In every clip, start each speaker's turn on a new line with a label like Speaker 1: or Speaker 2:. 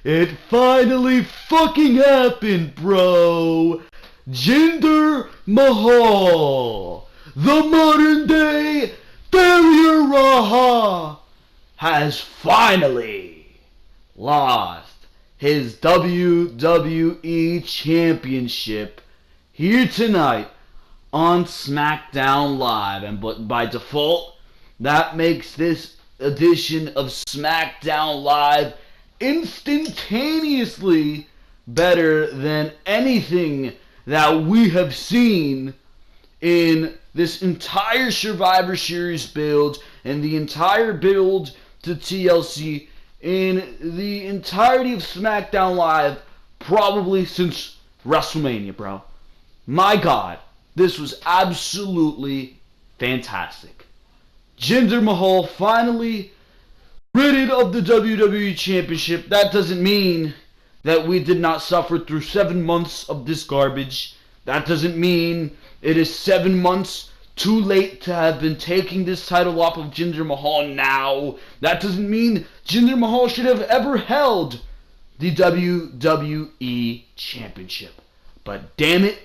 Speaker 1: It finally fucking happened, bro. Jinder Mahal, the modern day failure Raha, has finally lost his WWE Championship here tonight on SmackDown Live. And but by default, that makes this edition of SmackDown Live instantaneously better than anything that we have seen in this entire Survivor Series build and the entire build to TLC in the entirety of SmackDown Live, probably since WrestleMania, bro. My God, this was absolutely fantastic. Jinder Mahal finally rid of the WWE Championship. That doesn't mean that we did not suffer through 7 months of this garbage. That doesn't mean it is 7 months too late to have been taking this title off of Jinder Mahal now. That doesn't mean Jinder Mahal should have ever held the WWE Championship. But damn it,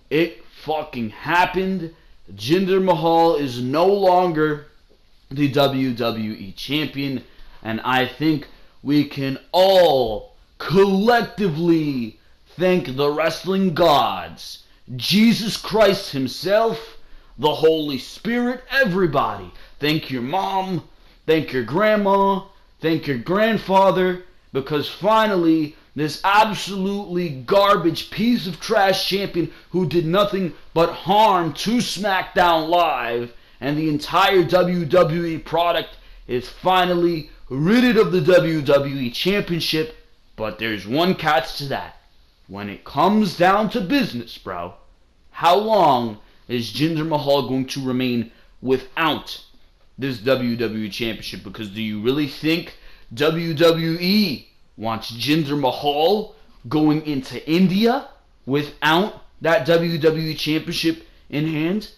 Speaker 1: it fucking happened. Jinder Mahal is no longer the WWE Champion, and I think we can all collectively thank the wrestling gods, Jesus Christ himself, the Holy Spirit, everybody. Thank your mom, thank your grandma, thank your grandfather, because finally this absolutely garbage piece of trash champion who did nothing but harm to SmackDown Live and the entire WWE product is finally rid of the WWE Championship. But there's one catch to that. When it comes down to business, bro, how long is Jinder Mahal going to remain without this WWE Championship? Because do you really think WWE wants Jinder Mahal going into India without that WWE Championship in hand?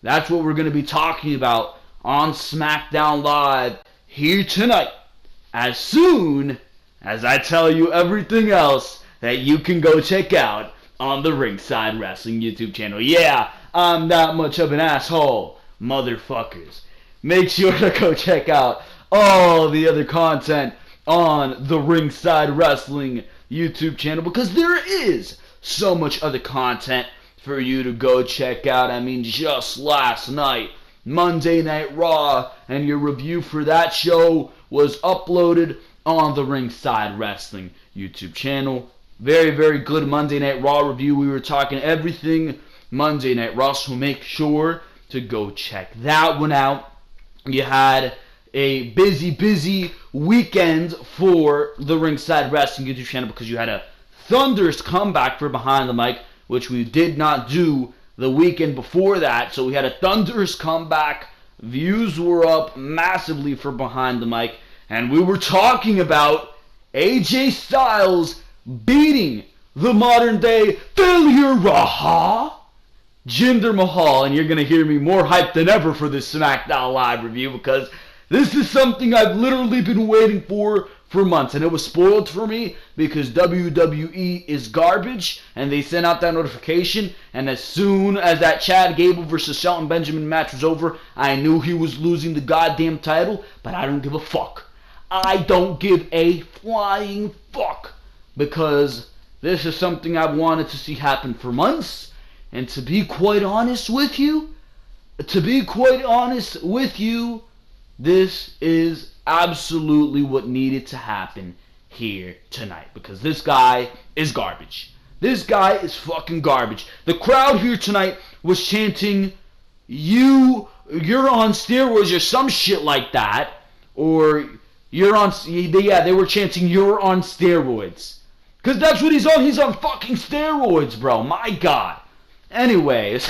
Speaker 1: That's what we're going to be talking about on SmackDown Live here tonight, as soon as I tell you everything else that you can go check out on the Ringside Wrestling YouTube channel. Yeah, I'm that much of an asshole, motherfuckers. Make sure to go check out all the other content on the Ringside Wrestling YouTube channel, because there is so much other content for you to go check out. I mean, just last night, Monday Night Raw, and your review for that show was uploaded on the Ringside Wrestling YouTube channel. Very, very good Monday Night Raw review. We were talking everything Monday Night Raw, so make sure to go check that one out. You had a busy weekend for the Ringside Wrestling YouTube channel because you had a thunderous comeback for Behind the Mic, which we did not do the weekend before that. So we had a thunderous comeback. Views were up massively for Behind the Mic. And we were talking about AJ Styles beating the modern day failure Raha, Jinder Mahal. And you're going to hear me more hyped than ever for this SmackDown Live review, because this is something I've literally been waiting for months, and it was spoiled for me because WWE is garbage, and they sent out that notification, and as soon as that Chad Gable versus Shelton Benjamin match was over, I knew he was losing the goddamn title, but I don't give a fuck. I don't give a flying fuck, because this is something I've wanted to see happen for months, and to be quite honest with you, this is absolutely what needed to happen here tonight, because this guy is garbage. This guy is fucking garbage. The crowd here tonight was chanting, you're on steroids or some shit like that, or they were chanting, you're on steroids. Because that's what he's on fucking steroids, bro. My God. Anyways,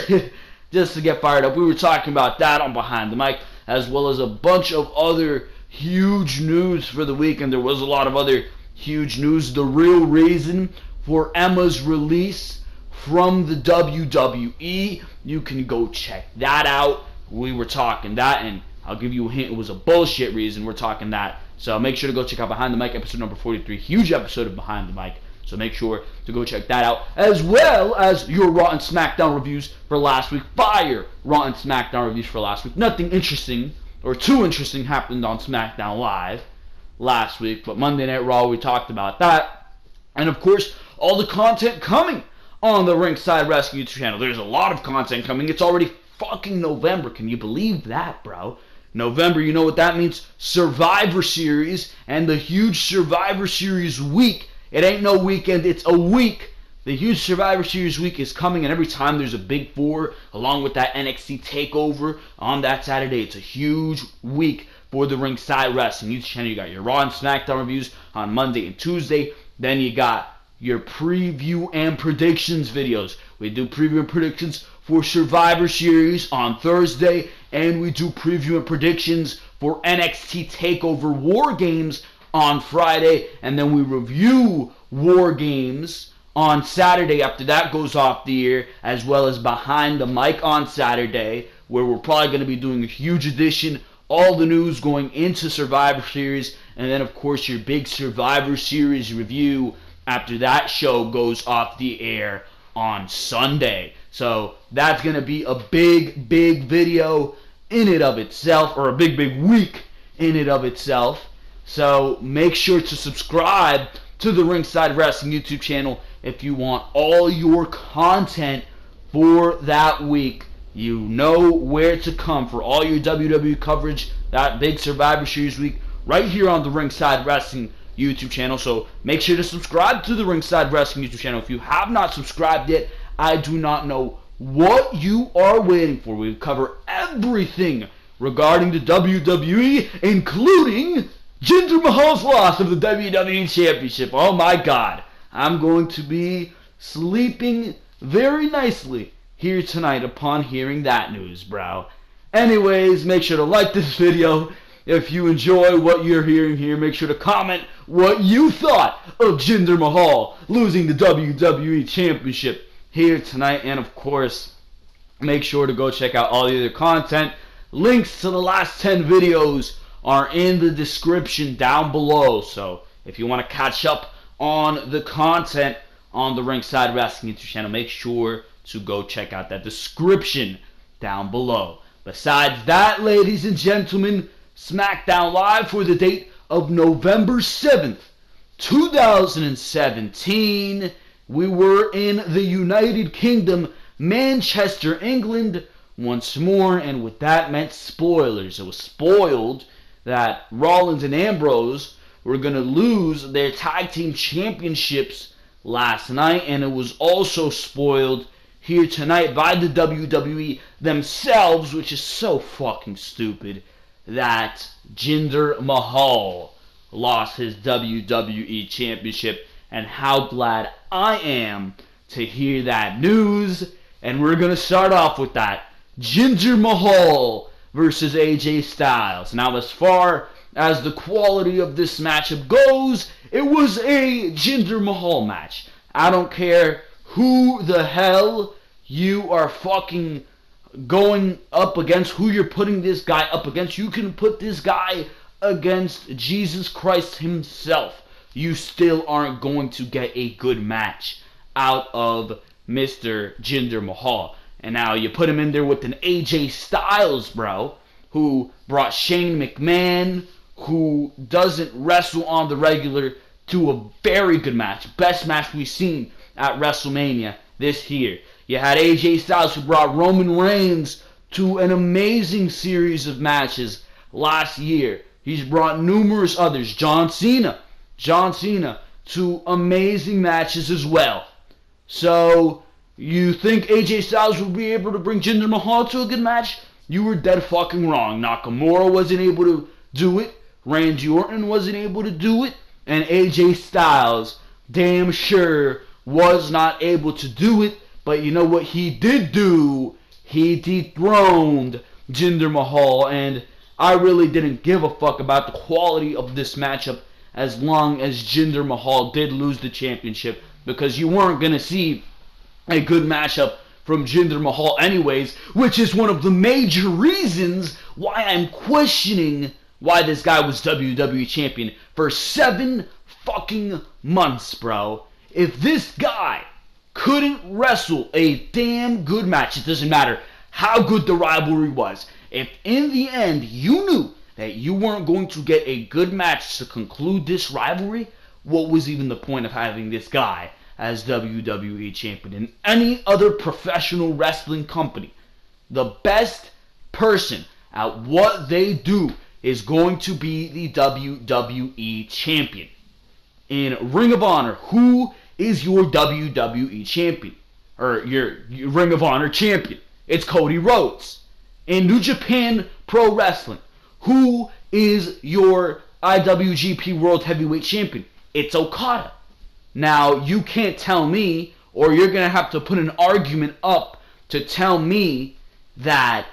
Speaker 1: just to get fired up, we were talking about that on Behind the Mic, as well as a bunch of other huge news for the week, and there was a lot of other huge news. The real reason for Emma's release from the WWE, you can go check that out. We were talking that and I'll give you a hint. It was a bullshit reason. We're talking that. So make sure to go check out Behind the Mic episode number 43. Huge episode of Behind the Mic. So make sure to go check that out. As well as your Raw and SmackDown reviews for last week. Fire Raw and SmackDown reviews for last week. Nothing interesting or too interesting happened on SmackDown Live last week. But Monday Night Raw, we talked about that. And of course, all the content coming on the Ringside Wrestling YouTube channel. There's a lot of content coming. It's already fucking November. Can you believe that, bro? November, you know what that means? Survivor Series and the huge Survivor Series week. It ain't no weekend, it's a week. The huge Survivor Series week is coming, and every time there's a Big Four, along with that NXT TakeOver on that Saturday, it's a huge week for the Ringside Wrestling YouTube channel. You got your Raw and SmackDown reviews on Monday and Tuesday. Then you got your preview and predictions videos. We do preview and predictions for Survivor Series on Thursday, and we do preview and predictions for NXT TakeOver War Games on Friday, and then we review War Games on Saturday after that goes off the air, as well as Behind the Mic on Saturday, where we're probably going to be doing a huge edition, all the news going into Survivor Series, and then of course your big Survivor Series review after that show goes off the air on Sunday. So that's going to be a big video in it of itself, or a big week in it of itself. So make sure to subscribe to the Ringside Wrestling YouTube channel if you want all your content for that week. You know where to come for all your WWE coverage, that big Survivor Series week, right here on the Ringside Wrestling YouTube channel. So make sure to subscribe to the Ringside Wrestling YouTube channel. If you have not subscribed yet, I do not know what you are waiting for. We cover everything regarding the WWE, including Jinder Mahal's loss of the WWE Championship. Oh my God. I'm going to be sleeping very nicely here tonight upon hearing that news, bro. Anyways, make sure to like this video. If you enjoy what you're hearing here, make sure to comment what you thought of Jinder Mahal losing the WWE Championship here tonight. And of course, make sure to go check out all the other content. Links to the last 10 videos are in the description down below. So if you want to catch up on the content on the Ringside Wrestling YouTube channel, make sure to go check out that description down below. Besides that, ladies and gentlemen, SmackDown Live for the date of November 7th, 2017. We were in the United Kingdom, Manchester, England, once more, and with that meant spoilers. It was spoiled that Rollins and Ambrose were going to lose their tag team championships last night, and it was also spoiled here tonight by the WWE themselves, which is so fucking stupid, that Jinder Mahal lost his WWE Championship. And how glad I am to hear that news. And we're going to start off with that. Jinder Mahal versus AJ Styles. Now, as far as the quality of this matchup goes, it was a Jinder Mahal match. I don't care who the hell you are fucking going up against, who you're putting this guy up against. You can put this guy against Jesus Christ himself. You still aren't going to get a good match out of Mr. Jinder Mahal. And now you put him in there with an AJ Styles, bro, who brought Shane McMahon, who doesn't wrestle on the regular, to a very good match. Best match we've seen at WrestleMania this year. You had AJ Styles, who brought Roman Reigns to an amazing series of matches last year. He's brought numerous others. John Cena to amazing matches as well. So, you think AJ Styles will be able to bring Jinder Mahal to a good match? You were dead fucking wrong. Nakamura wasn't able to do it. Randy Orton wasn't able to do it. And AJ Styles, damn sure, was not able to do it. But you know what he did do? He dethroned Jinder Mahal. And I really didn't give a fuck about the quality of this matchup as long as Jinder Mahal did lose the championship, because you weren't going to see a good matchup from Jinder Mahal anyways, which is one of the major reasons why I'm questioning why this guy was WWE Champion for 7 fucking months, bro. If this guy couldn't wrestle a damn good match, it doesn't matter how good the rivalry was. If in the end you knew that you weren't going to get a good match to conclude this rivalry, what was even the point of having this guy as WWE Champion? In any other professional wrestling company, the best person at what they do is going to be the WWE Champion. In Ring of Honor, who is your WWE Champion? Or your Ring of Honor Champion? It's Cody Rhodes. In New Japan Pro Wrestling, who is your IWGP World Heavyweight Champion? It's Okada. Now, you can't tell me, or you're going to have to put an argument up to tell me that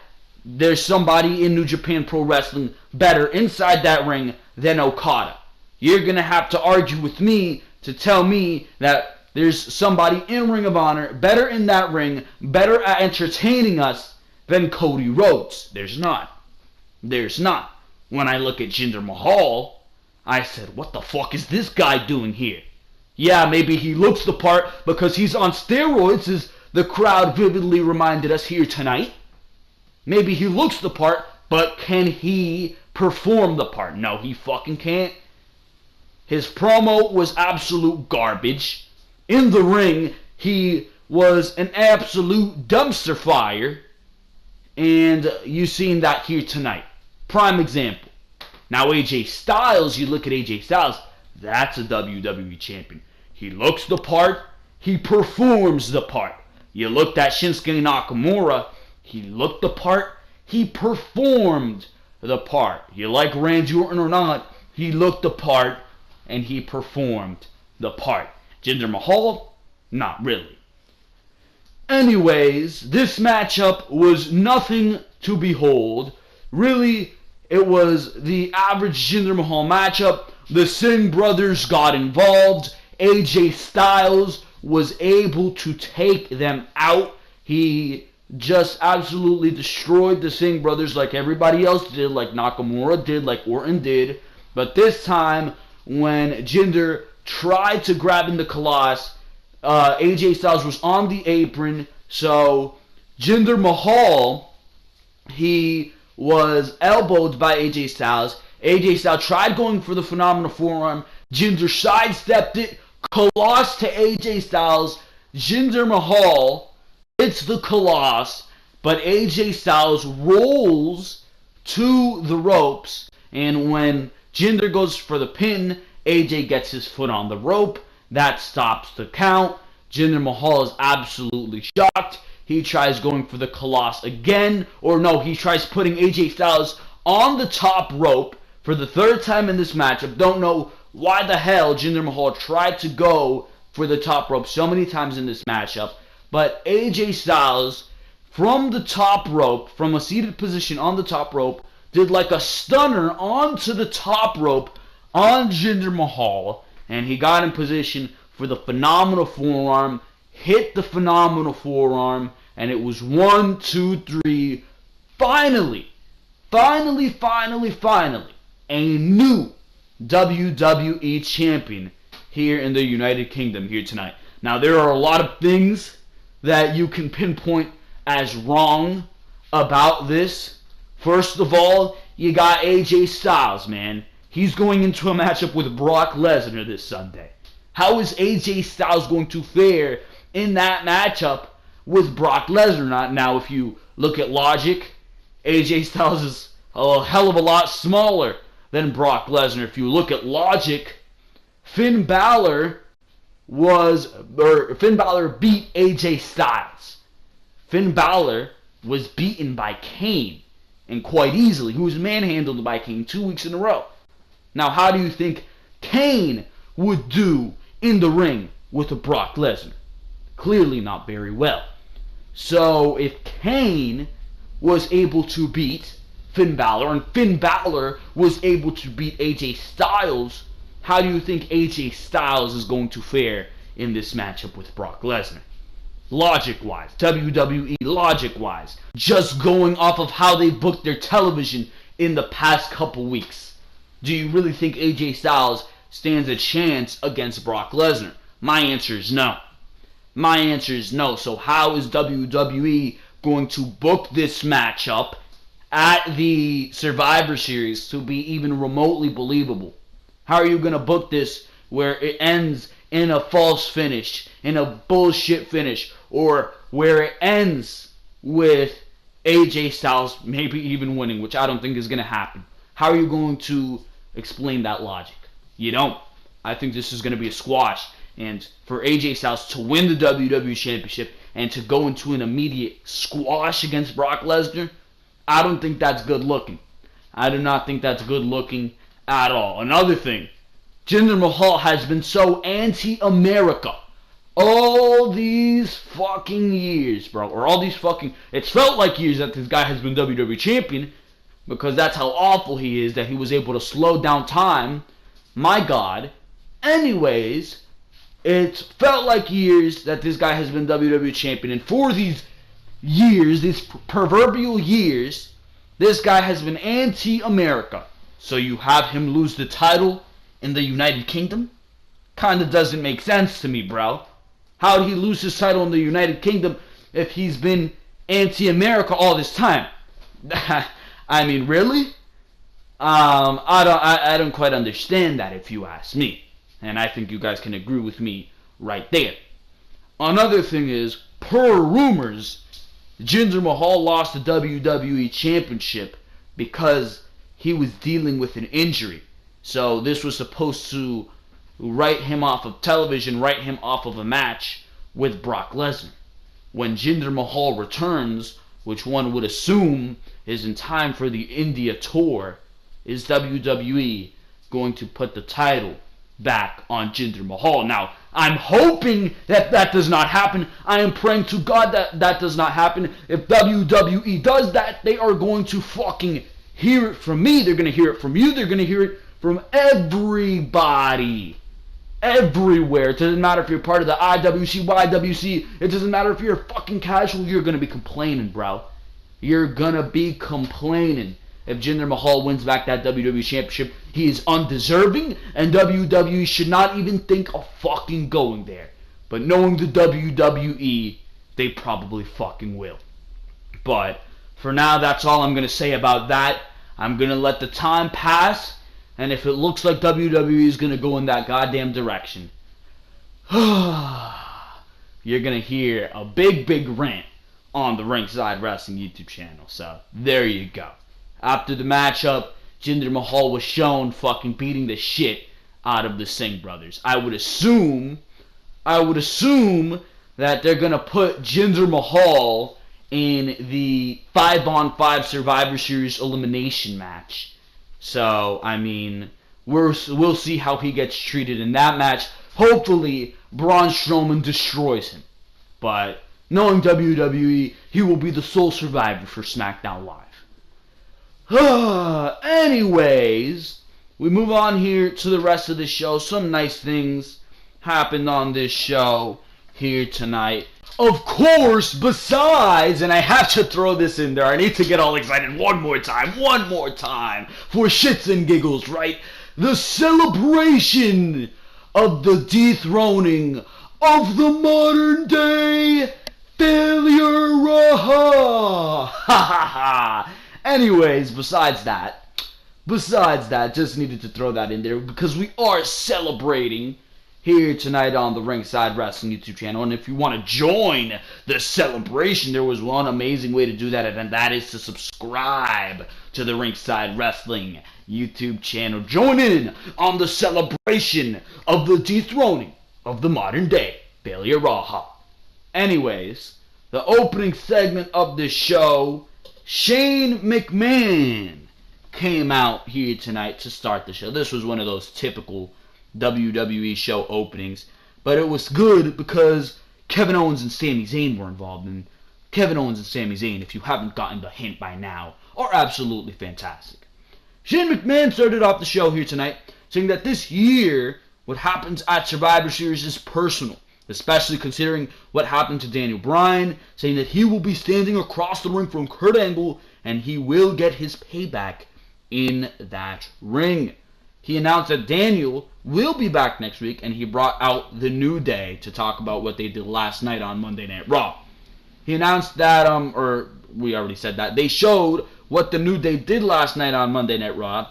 Speaker 1: there's somebody in New Japan Pro Wrestling better inside that ring than Okada. You're going to have to argue with me to tell me that there's somebody in Ring of Honor better in that ring, better at entertaining us than Cody Rhodes. There's not. There's not. When I look at Jinder Mahal, I said, what the fuck is this guy doing here? Yeah, maybe he looks the part because he's on steroids, as the crowd vividly reminded us here tonight. Maybe he looks the part, but can he perform the part? No, he fucking can't. His promo was absolute garbage. In the ring, he was an absolute dumpster fire. And you've seen that here tonight. Prime example. Now AJ Styles, you look at AJ Styles, that's a WWE Champion. He looks the part, he performs the part. You looked at Shinsuke Nakamura, he looked the part, he performed the part. You like Randy Orton or not, he looked the part and he performed the part. Jinder Mahal, not really. Anyways, this matchup was nothing to behold. Really, it was the average Jinder Mahal matchup. The Singh brothers got involved. AJ Styles was able to take them out. He just absolutely destroyed the Singh brothers like everybody else did, like Nakamura did, like Orton did. But this time, when Jinder tried to grab in the Colossus, AJ Styles was on the apron, so Jinder Mahal, he was elbowed by AJ Styles. AJ Styles tried going for the phenomenal forearm. Jinder sidestepped it. Colossus to AJ Styles. Jinder Mahal hits the Colossus, but AJ Styles rolls to the ropes, and when Jinder goes for the pin, AJ gets his foot on the rope. That stops the count. Jinder Mahal is absolutely shocked. He tries going for the Colossus again. Or no, he tries putting AJ Styles on the top rope for the 3rd time in this matchup. Don't know why the hell Jinder Mahal tried to go for the top rope so many times in this matchup. But AJ Styles, from the top rope, from a seated position on the top rope, did like a stunner onto the top rope on Jinder Mahal, and he got in position for the phenomenal forearm, hit the phenomenal forearm, and it was 1, 2, 3, finally, a new WWE Champion here in the United Kingdom here tonight. Now, there are a lot of things that you can pinpoint as wrong about this. First of all, you got AJ Styles, man. He's going into a matchup with Brock Lesnar this Sunday. How is AJ Styles going to fare in that matchup with Brock Lesnar? Now, if you look at logic, AJ Styles is a hell of a lot smaller than Brock Lesnar. If you look at logic, Finn Balor beat AJ Styles. Finn Balor was beaten by Kane, and quite easily. He was manhandled by Kane 2 weeks in a row. Now, how do you think Kane would do in the ring with a Brock Lesnar? Clearly not very well. So, if Kane was able to beat Finn Balor, and Finn Balor was able to beat AJ Styles, how do you think AJ Styles is going to fare in this matchup with Brock Lesnar? logic-wise, WWE logic-wise, just going off of how they booked their television in the past couple weeks. Do you really think AJ Styles stands a chance against Brock Lesnar? My answer is no. My answer is no. So how is WWE going to book this matchup at the Survivor Series to be even remotely believable? How are you going to book this where it ends in a false finish, in a bullshit finish, or where it ends with AJ Styles maybe even winning, which I don't think is going to happen? How are you going to explain that logic? You don't. I think this is going to be a squash. And for AJ Styles to win the WWE Championship and to go into an immediate squash against Brock Lesnar, I don't think that's good looking. I do not think that's good looking at all. Another thing, Jinder Mahal has been so anti-America all these fucking years, bro. Or all these fucking... It's felt like years that this guy has been WWE Champion, because that's how awful he is, that he was able to slow down time. My God. Anyways, it's felt like years that this guy has been WWE Champion. And for these years, these proverbial years, this guy has been anti-America. So you have him lose the title in the United Kingdom? Kinda doesn't make sense to me, bro. How did he lose his title in the United Kingdom if he's been anti-America all this time? I mean, really? I don't quite understand that, if you ask me. And I think you guys can agree with me right there. Another thing is, per rumors, Jinder Mahal lost the WWE Championship because he was dealing with an injury. So this was supposed to write him off of television, write him off of a match with Brock Lesnar. When Jinder Mahal returns, which one would assume is in time for the India tour, is WWE going to put the title back on Jinder Mahal? Now, I'm hoping that that does not happen. I am praying to God that that does not happen. If WWE does that, they are going to fucking hear it from me. They're going to hear it from you. They're going to hear it from everybody. Everywhere. It doesn't matter if you're part of the IWC, YWC. It doesn't matter if you're fucking casual. You're going to be complaining, bro. You're going to be complaining. If Jinder Mahal wins back that WWE Championship, he is undeserving, and WWE should not even think of fucking going there. But knowing the WWE, they probably fucking will. But for now, that's all I'm going to say about that. I'm going to let the time pass, and if it looks like WWE is going to go in that goddamn direction, you're going to hear a big rant on the Ringside Wrestling YouTube channel. So, there you go. After the matchup, Jinder Mahal was shown fucking beating the shit out of the Singh brothers. I would assume that they're going to put Jinder Mahal in the 5-on-5 Survivor Series elimination match. So, I mean, we'll see how he gets treated in that match. Hopefully, Braun Strowman destroys him. But, knowing WWE, he will be the sole survivor for SmackDown Live. Anyways, we move on here to the rest of the show. Some nice things happened on this show here tonight. Of course, besides, and I have to throw this in there, I need to get all excited one more time, for shits and giggles, right? The celebration of the dethroning of the modern day failure Raha. Ha ha ha. Anyways, besides that, just needed to throw that in there because we are celebrating here tonight on the Ringside Wrestling YouTube channel. And if you want to join the celebration, there was one amazing way to do that, and that is to subscribe to the Ringside Wrestling YouTube channel. Join in on the celebration of the dethroning of the modern day failure Raha. Anyways, the opening segment of this show, Shane McMahon came out here tonight to start the show. This was one of those typical WWE show openings, but it was good because Kevin Owens and Sami Zayn were involved, and Kevin Owens and Sami Zayn, if you haven't gotten the hint by now, are absolutely fantastic. Shane McMahon started off the show here tonight saying that this year, what happens at Survivor Series is personal. especially considering what happened to Daniel Bryan, saying that he will be standing across the ring from Kurt Angle and he will get his payback in that ring. He announced that Daniel will be back next week, and he brought out the New Day to talk about what they did last night on Monday Night Raw. He announced that, or we already said that, they showed what the New Day did last night on Monday Night Raw,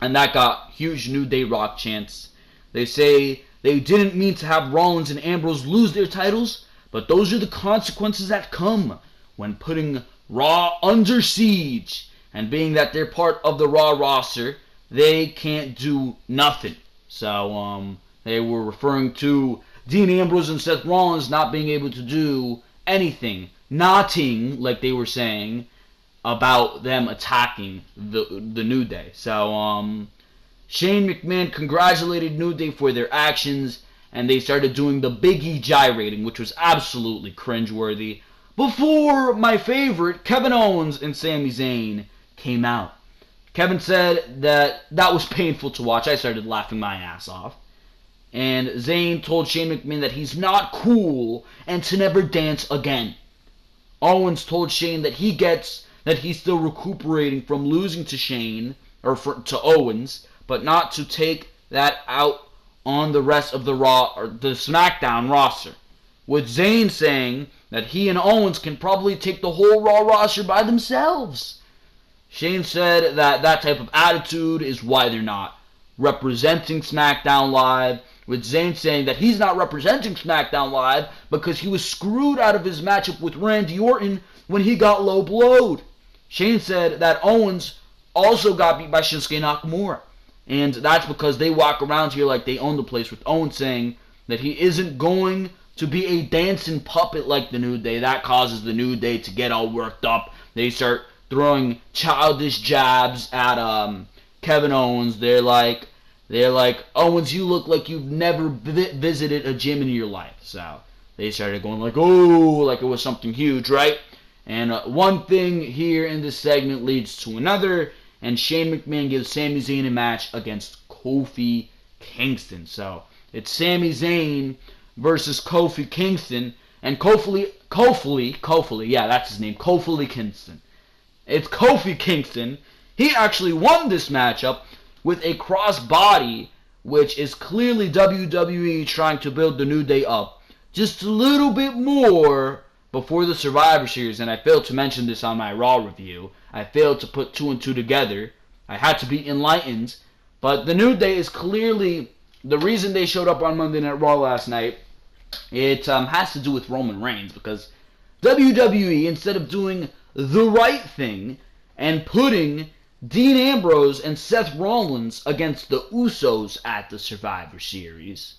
Speaker 1: and that got huge New Day Rock chants. They say they didn't mean to have Rollins and Ambrose lose their titles, but those are the consequences that come when putting Raw under siege, and being that they're part of the Raw roster, they can't do nothing. So, they were referring to Dean Ambrose and Seth Rollins not being able to do anything, nothing, like they were saying, about them attacking the New Day. So, Shane McMahon congratulated New Day for their actions, and they started doing the Big E gyrating, which was absolutely cringeworthy, before my favorite, Kevin Owens and Sami Zayn, came out. Kevin said that was painful to watch. I started laughing my ass off. And Zayn told Shane McMahon that he's not cool and to never dance again. Owens told Shane that he gets that he's still recuperating from losing to Shane, or to Owens, but not to take that out on the rest of the Raw or the SmackDown roster. With Zayn saying that he and Owens can probably take the whole Raw roster by themselves. Shane said that type of attitude is why they're not representing SmackDown Live, with Zayn saying that he's not representing SmackDown Live because he was screwed out of his matchup with Randy Orton when he got low blowed. Shane said that Owens also got beat by Shinsuke Nakamura, and that's because they walk around here like they own the place, with Owens saying that he isn't going to be a dancing puppet like the New Day. That causes the New Day to get all worked up. They start throwing childish jabs at Kevin Owens. They're like, Owens, you look like you've never visited a gym in your life. So they started going like, oh, like it was something huge, right? And one thing here in this segment leads to another, and Shane McMahon gives Sami Zayn a match against Kofi Kingston. So it's Sami Zayn versus Kofi Kingston, and Kofi, yeah, that's his name, Kofi Kingston. It's Kofi Kingston. He actually won this matchup with a crossbody, which is clearly WWE trying to build the New Day up just a little bit more before the Survivor Series. And I failed to mention this on my Raw review. I failed to put two and two together. I had to be enlightened. But the New Day is clearly the reason they showed up on Monday Night Raw last night. It has to do with Roman Reigns, because WWE, instead of doing the right thing and putting Dean Ambrose and Seth Rollins against the Usos at the Survivor Series,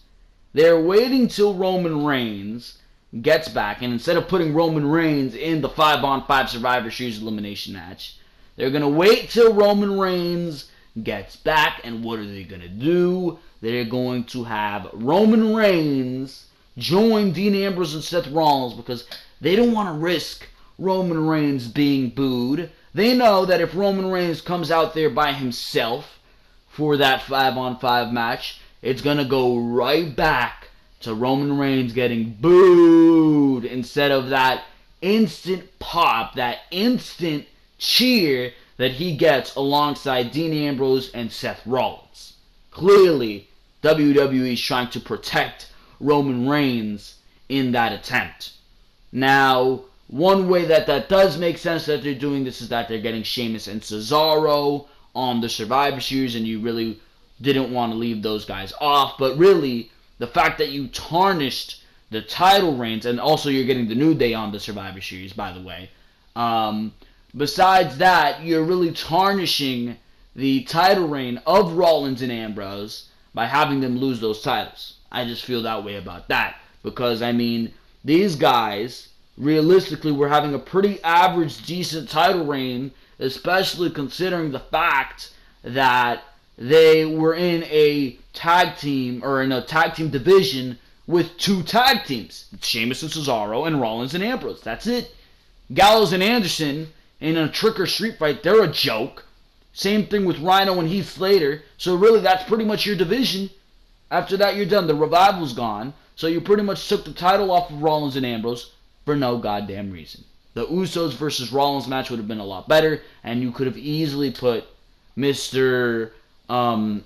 Speaker 1: they're waiting till Roman Reigns gets back, and instead of putting Roman Reigns in the 5-on-5 Survivor Series elimination match, they're going to wait till Roman Reigns gets back, and what are they going to do? They're going to have Roman Reigns join Dean Ambrose and Seth Rollins, because they don't want to risk Roman Reigns being booed. They know that if Roman Reigns comes out there by himself for that 5-on-5 match, it's going to go right back to Roman Reigns getting booed instead of that instant pop, that instant cheer that he gets alongside Dean Ambrose and Seth Rollins. Clearly, WWE is trying to protect Roman Reigns in that attempt. Now, one way that does make sense that they're doing this is that they're getting Sheamus and Cesaro on the Survivor Series, and you really didn't want to leave those guys off. But really, the fact that you tarnished the title reigns, and also you're getting the New Day on the Survivor Series, by the way. Besides that, you're really tarnishing the title reign of Rollins and Ambrose by having them lose those titles. I just feel that way about that. Because, I mean, these guys, realistically, were having a pretty average, decent title reign, especially considering the fact that they were in a tag team, or in a tag team division with two tag teams. Sheamus and Cesaro, and Rollins and Ambrose. That's it. Gallows and Anderson in a trick or street fight, they're a joke. Same thing with Rhino and Heath Slater. So really, that's pretty much your division. After that, you're done. The Revival's gone. So you pretty much took the title off of Rollins and Ambrose for no goddamn reason. The Usos versus Rollins match would have been a lot better, and you could have easily put Mr. Roman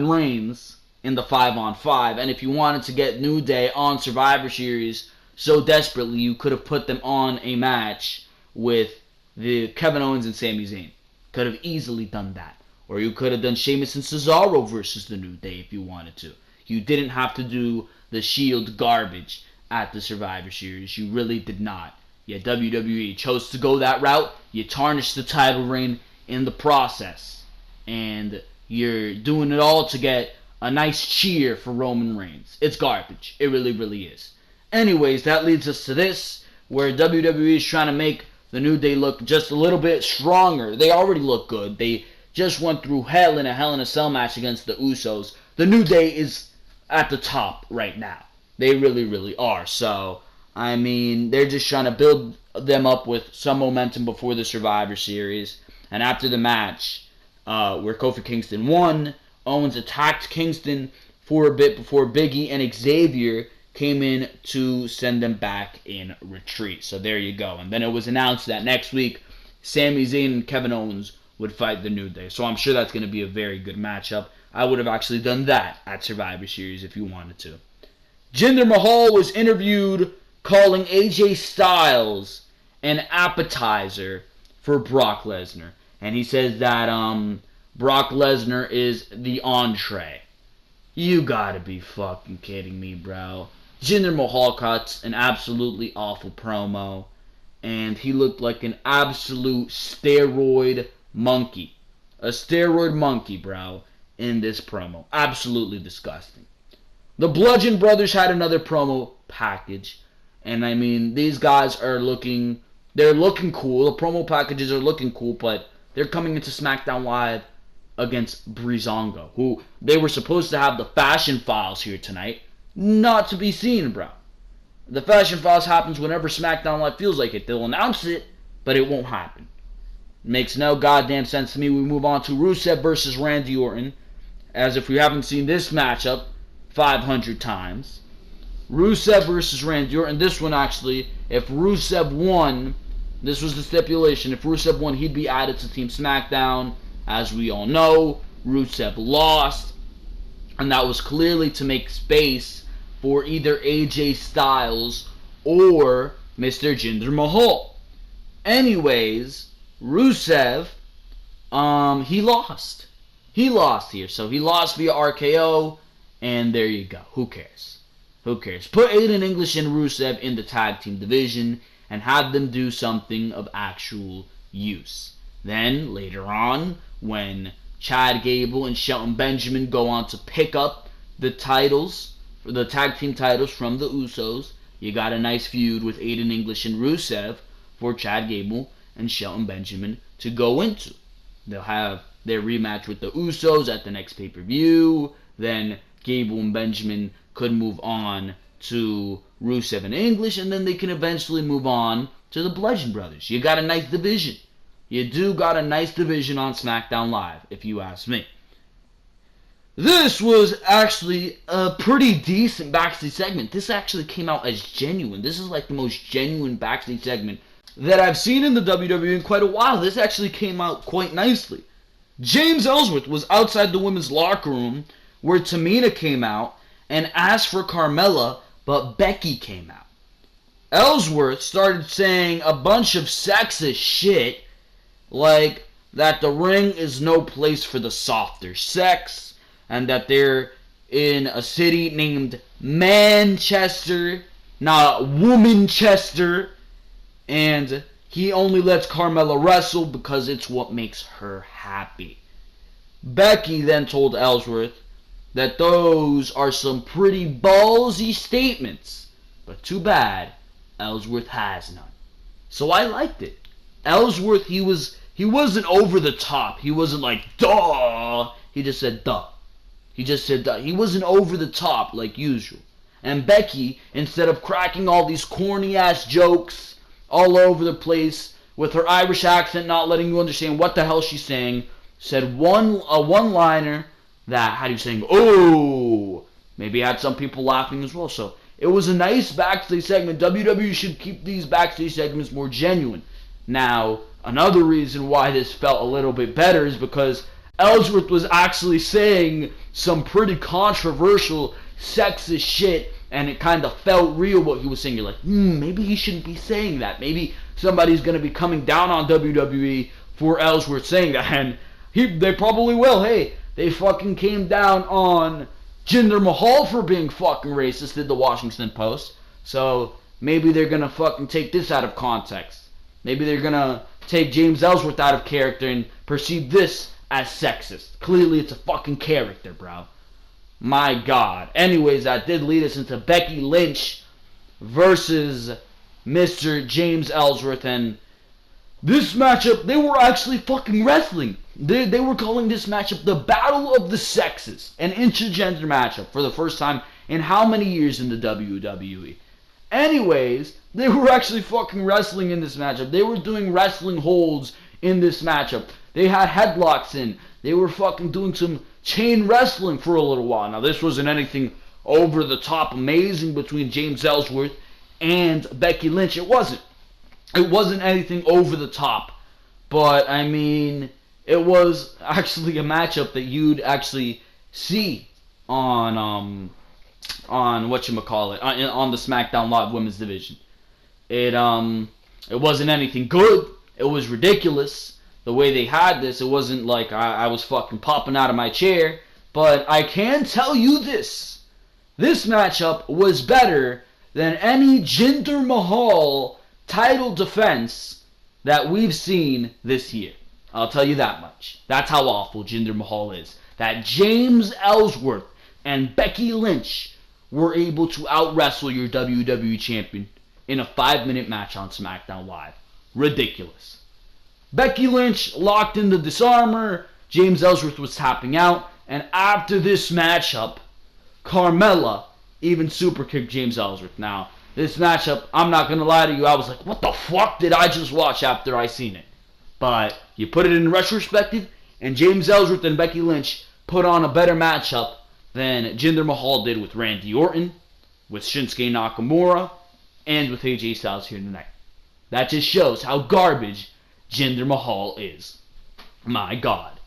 Speaker 1: Reigns in the 5-on-5, and if you wanted to get New Day on Survivor Series so desperately, you could have put them on a match with the Kevin Owens and Sami Zayn. Could have easily done that. Or you could have done Sheamus and Cesaro versus the New Day if you wanted to. You didn't have to do the Shield garbage at the Survivor Series. You really did not. Yet WWE chose to go that route. You tarnished the title reign in the process. And you're doing it all to get a nice cheer for Roman Reigns. It's garbage. It really, really is. Anyways, that leads us to this, where WWE is trying to make the New Day look just a little bit stronger. They already look good. They just went through hell in a Cell match against the Usos. The New Day is at the top right now. They really, really are. So, I mean, they're just trying to build them up with some momentum before the Survivor Series. And after the match, where Kofi Kingston won, Owens attacked Kingston for a bit before Big E and Xavier came in to send them back in retreat. So there you go. And then it was announced that next week, Sami Zayn and Kevin Owens would fight the New Day. So I'm sure that's going to be a very good matchup. I would have actually done that at Survivor Series if you wanted to. Jinder Mahal was interviewed calling AJ Styles an appetizer for Brock Lesnar. And he says that Brock Lesnar is the entree. You gotta be fucking kidding me, bro. Jinder Mahal cuts an absolutely awful promo, and he looked like an absolute steroid monkey. A steroid monkey, bro, in this promo. Absolutely disgusting. The Bludgeon Brothers had another promo package, and I mean, these guys are they're looking cool. The promo packages are looking cool, but they're coming into SmackDown Live against Breezango, who they were supposed to have the Fashion Files here tonight. Not to be seen, bro. The Fashion Files happens whenever SmackDown Live feels like it. They'll announce it, but it won't happen. It makes no goddamn sense to me. We move on to Rusev versus Randy Orton, as if we haven't seen this matchup 500 times. Rusev versus Randy Orton. This one, actually, if Rusev won, this was the stipulation. If Rusev won, he'd be added to Team SmackDown. As we all know, Rusev lost, and that was clearly to make space for either AJ Styles or Mr. Jinder Mahal. Anyways, Rusev, he lost. He lost here, so he lost via RKO, and there you go. Who cares? Who cares? Put Aiden English and Rusev in the tag team division and have them do something of actual use. Then, later on, when Chad Gable and Shelton Benjamin go on to pick up the titles, the tag team titles from the Usos, you got a nice feud with Aiden English and Rusev for Chad Gable and Shelton Benjamin to go into. They'll have their rematch with the Usos at the next pay-per-view. Then Gable and Benjamin could move on to Rusev and English, and then they can eventually move on to the Bludgeon Brothers. You got a nice division. You do got a nice division on SmackDown Live, if you ask me. This was actually a pretty decent backstage segment. This actually came out as genuine. This is like the most genuine backstage segment that I've seen in the WWE in quite a while. This actually came out quite nicely. James Ellsworth was outside the women's locker room where Tamina came out and asked for Carmella, but Becky came out. Ellsworth started saying a bunch of sexist shit, like that the ring is no place for the softer sex, and that they're in a city named Manchester, not Womanchester, and he only lets Carmella wrestle because it's what makes her happy. Becky then told Ellsworth that those are some pretty ballsy statements, but too bad Ellsworth has none. So I liked it. Ellsworth, he wasn't over the top. He wasn't like, duh. He just said, duh. He just said, duh. He wasn't over the top like usual. And Becky, instead of cracking all these corny-ass jokes all over the place with her Irish accent not letting you understand what the hell she's saying, said a one-liner that had you saying, oh, Maybe had some people laughing as well. So it was a nice backstage segment. WWE should keep these backstage segments more genuine. Now, another reason why this felt a little bit better is because Ellsworth was actually saying some pretty controversial, sexist shit, and it kind of felt real what he was saying. You're like, maybe he shouldn't be saying that. Maybe somebody's going to be coming down on WWE for Ellsworth saying that, and they probably will. Hey, they fucking came down on Jinder Mahal for being fucking racist, did the Washington Post. So maybe they're going to fucking take this out of context. Maybe they're going to take James Ellsworth out of character and perceive this as sexist. Clearly it's a fucking character, bro. My God. Anyways, that did lead us into Becky Lynch versus Mr. James Ellsworth. And this matchup, they were actually fucking wrestling. They were calling this matchup the Battle of the Sexes. An intergender matchup for the first time in how many years in the WWE? Anyways, they were actually fucking wrestling in this matchup. They were doing wrestling holds in this matchup. They had headlocks in. They were fucking doing some chain wrestling for a little while. Now, this wasn't anything over the top amazing between James Ellsworth and Becky Lynch. It wasn't. It wasn't anything over the top. But, I mean, it was actually a matchup that you'd actually see on whatchamacallit, on the SmackDown Live Women's Division. It wasn't anything good. It was ridiculous. The way they had this, it wasn't like I was fucking popping out of my chair. But I can tell you this. This matchup was better than any Jinder Mahal title defense that we've seen this year. I'll tell you that much. That's how awful Jinder Mahal is. That James Ellsworth and Becky Lynch were able to out-wrestle your WWE Champion in a 5-minute match on SmackDown Live. Ridiculous. Becky Lynch locked in the disarmer. James Ellsworth was tapping out. And after this matchup, Carmella even superkicked James Ellsworth. Now, this matchup, I'm not going to lie to you, I was like, what the fuck did I just watch after I seen it? But you put it in retrospective, and James Ellsworth and Becky Lynch put on a better matchup than Jinder Mahal did with Randy Orton, with Shinsuke Nakamura, and with AJ Styles here tonight. That just shows how garbage Jinder Mahal is. My God.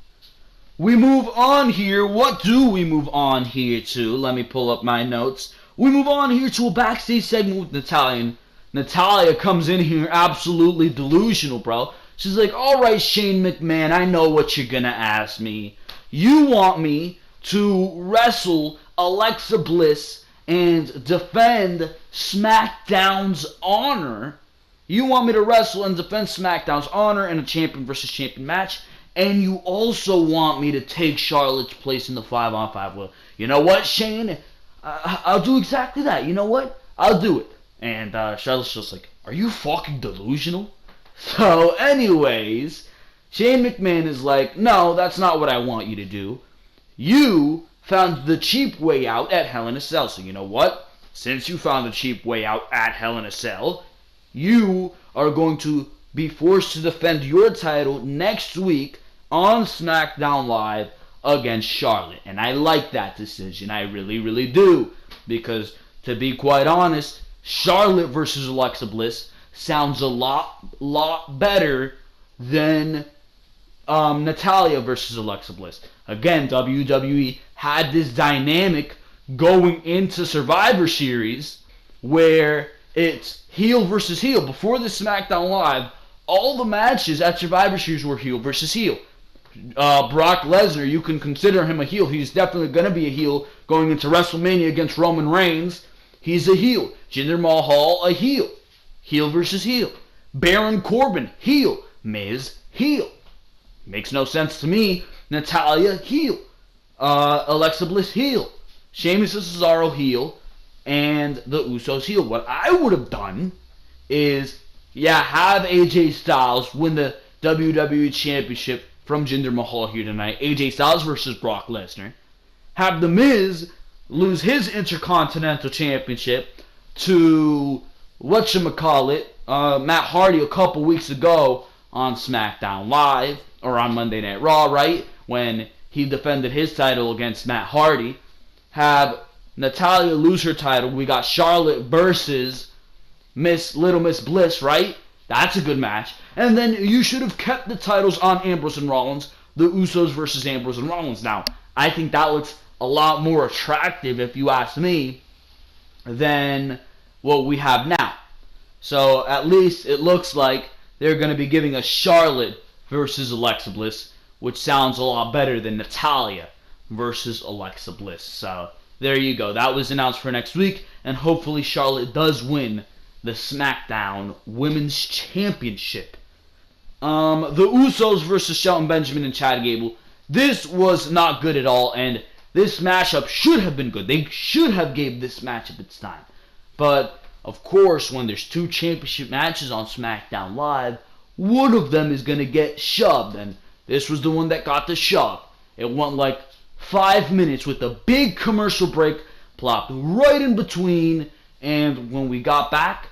Speaker 1: We move on here. What do we move on here to? Let me pull up my notes. We move on here to a backstage segment with Natalya. Natalya comes in here absolutely delusional, bro. She's like, alright, Shane McMahon, I know what you're gonna ask me. You want me to wrestle Alexa Bliss and defend SmackDown's honor. You want me to wrestle and defend SmackDown's honor in a champion versus champion match. And you also want me to take Charlotte's place in the 5-on-5. Well, you know what, Shane? I'll do exactly that. You know what? I'll do it. And Charlotte's just like, are you fucking delusional? So, anyways, Shane McMahon is like, no, that's not what I want you to do. You found the cheap way out at Hell in a Cell. So, you know what? Since you found the cheap way out at Hell in a Cell, you are going to be forced to defend your title next week on SmackDown Live against Charlotte. And I like that decision. I really, really do. Because, to be quite honest, Charlotte versus Alexa Bliss sounds a lot better than Natalya versus Alexa Bliss. Again, WWE had this dynamic going into Survivor Series where it's heel versus heel. Before the SmackDown Live, all the matches at Survivor Series were heel versus heel. Brock Lesnar, you can consider him a heel. He's definitely going to be a heel going into WrestleMania against Roman Reigns. He's a heel. Jinder Mahal, a heel. Heel versus heel. Baron Corbin, heel. Miz, heel. Makes no sense to me. Natalya, heel. Alexa Bliss, heel. Sheamus and Cesaro, heel. And the Usos, heel. What I would have done is, have AJ Styles win the WWE Championship from Jinder Mahal here tonight. AJ Styles versus Brock Lesnar. Have The Miz lose his Intercontinental Championship to Matt Hardy a couple weeks ago on SmackDown Live, or on Monday Night Raw, right? When he defended his title against Matt Hardy. Have Natalya lose her title. We got Charlotte versus Little Miss Bliss, right? That's a good match. And then you should have kept the titles on Ambrose and Rollins. The Usos versus Ambrose and Rollins. Now, I think that looks a lot more attractive, if you ask me, than what we have now. So at least it looks like they're going to be giving us Charlotte versus Alexa Bliss, which sounds a lot better than Natalya versus Alexa Bliss. So there you go. That was announced for next week, and hopefully Charlotte does win the SmackDown Women's Championship. The Usos versus Shelton Benjamin and Chad Gable. This was not good at all, and this matchup should have been good. They should have gave this matchup its time. But, of course, when there's two championship matches on SmackDown Live, one of them is going to get shoved, and this was the one that got the shove. It went like 5 minutes with a big commercial break plopped right in between, and when we got back,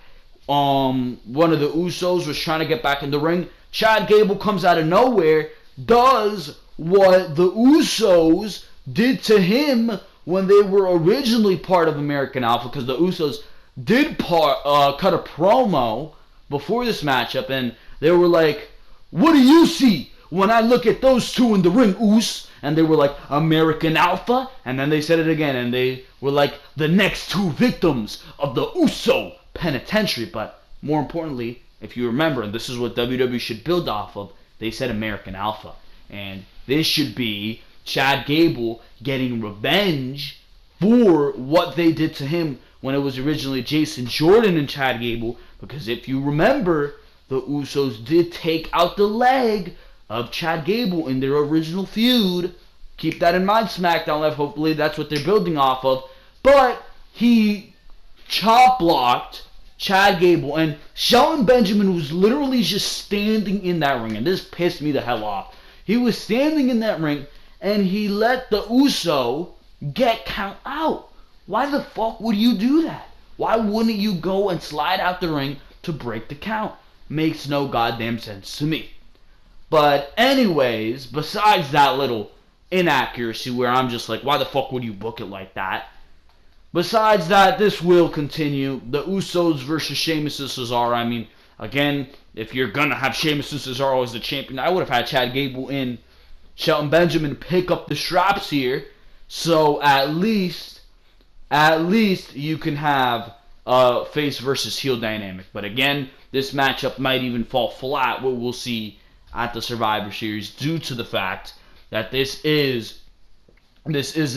Speaker 1: one of the Usos was trying to get back in the ring. Chad Gable comes out of nowhere, does what the Usos did to him when they were originally part of American Alpha, because the Usos did cut a promo before this matchup, and they were like, "What do you see when I look at those two in the ring, Us?" And they were like, "American Alpha," and then they said it again, and they were like, "The next two victims of the Uso penitentiary." But more importantly, if you remember, and this is what WWE should build off of, they said American Alpha. And this should be Chad Gable getting revenge for what they did to him when it was originally Jason Jordan and Chad Gable. Because if you remember, the Usos did take out the leg of Chad Gable in their original feud. Keep that in mind, SmackDown Live. Hopefully that's what they're building off of. But he chop blocked Chad Gable, and Shelton Benjamin was literally just standing in that ring, and this pissed me the hell off. He was standing in that ring, and he let the Uso get count out. Why the fuck would you do that? Why wouldn't you go and slide out the ring to break the count? Makes no goddamn sense to me. But anyways, besides that little inaccuracy where I'm just like, why the fuck would you book it like that? Besides that, this will continue. The Usos versus Sheamus and Cesaro. I mean, again, if you're going to have Sheamus and Cesaro as the champion, I would have had Chad Gable in Shelton Benjamin pick up the straps here. So at least you can have a face versus heel dynamic. But again, this matchup might even fall flat, what we'll see at the Survivor Series, due to the fact that this is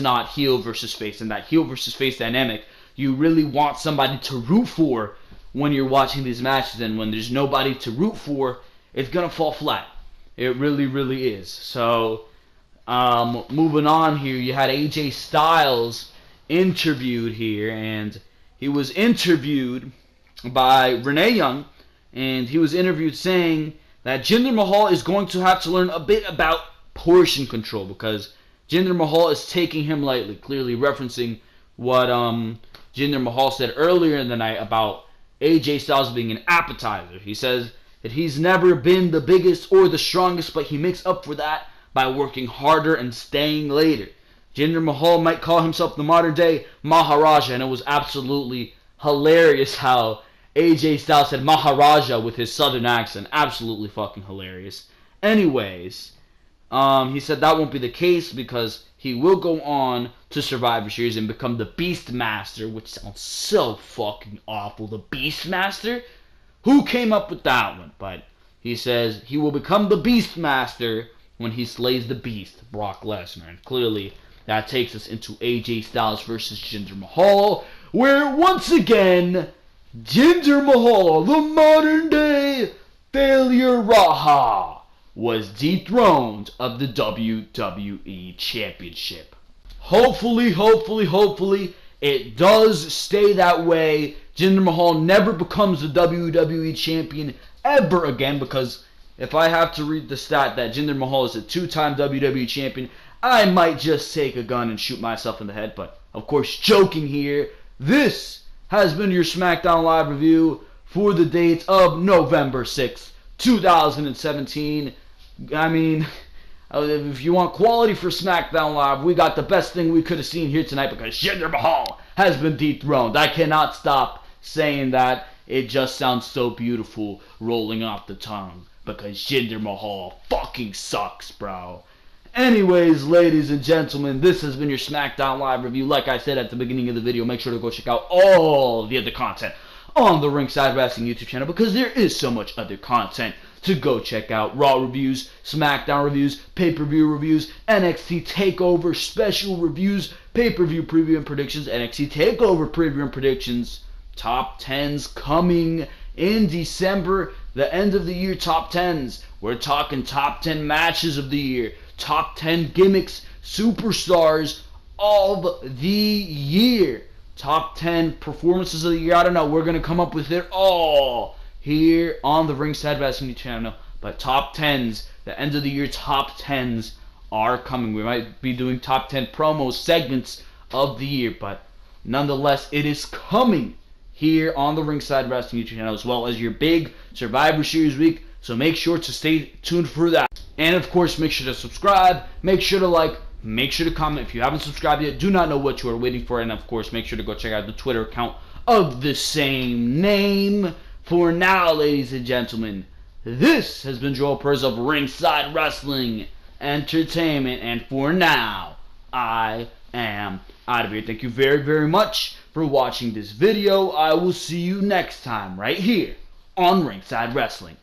Speaker 1: not heel versus face, and that heel versus face dynamic you really want somebody to root for when you're watching these matches, and when there's nobody to root for, it's gonna fall flat. It really, really is. So, moving on here, you had AJ Styles interviewed here, and he was interviewed by Renee Young, and he was interviewed saying that Jinder Mahal is going to have to learn a bit about portion control, because Jinder Mahal is taking him lightly, clearly referencing what Jinder Mahal said earlier in the night about AJ Styles being an appetizer. He says that he's never been the biggest or the strongest, but he makes up for that by working harder and staying later. Jinder Mahal might call himself the modern day Maharaja, and it was absolutely hilarious how AJ Styles said Maharaja with his southern accent. Absolutely fucking hilarious. Anyways, he said that won't be the case because he will go on to Survivor Series and become the Beastmaster, which sounds so fucking awful. The Beastmaster? Who came up with that one? But he says he will become the Beastmaster when he slays the Beast, Brock Lesnar. And clearly that takes us into AJ Styles versus Jinder Mahal, where once again, Jinder Mahal, the modern day failure Raha, was dethroned of the WWE Championship. Hopefully, it does stay that way. Jinder Mahal never becomes the WWE Champion ever again, because if I have to read the stat that Jinder Mahal is a 2-time WWE Champion, I might just take a gun and shoot myself in the head. But, of course, joking here. This has been your SmackDown Live review for the date of November 6th, 2017. I mean, If you want quality for SmackDown Live, we got the best thing we could have seen here tonight because Jinder Mahal has been dethroned. I cannot stop saying that. It just sounds so beautiful rolling off the tongue because Jinder Mahal fucking sucks, bro. Anyways, ladies and gentlemen, this has been your SmackDown Live review. Like I said at the beginning of the video, make sure to go check out all the other content on the Ringside Wrestling YouTube channel because there is so much other content to go check out. Raw reviews, SmackDown reviews, pay-per-view reviews, NXT TakeOver special reviews, pay-per-view preview and predictions, NXT TakeOver preview and predictions, top 10s coming in December, the end of the year top 10s. We're talking top 10 matches of the year, top 10 gimmicks, superstars of the year, top 10 performances of the year. I don't know, we're going to come up with it all here on the Ringside Wrestling channel. But top 10s, the end of the year top 10s are coming. We might be doing top 10 promo segments of the year, but nonetheless, it is coming here on the Ringside Wrestling YouTube channel, as well as your big Survivor Series week. So make sure to stay tuned for that. And of course, make sure to subscribe, make sure to like, make sure to comment. If you haven't subscribed yet, do not know what you are waiting for. And of course, make sure to go check out the Twitter account of the same name. For now, ladies and gentlemen, this has been Joel Perez of Ringside Wrestling Entertainment. And for now, I am out of here. Thank you very, very much for watching this video. I will see you next time right here on Ringside Wrestling.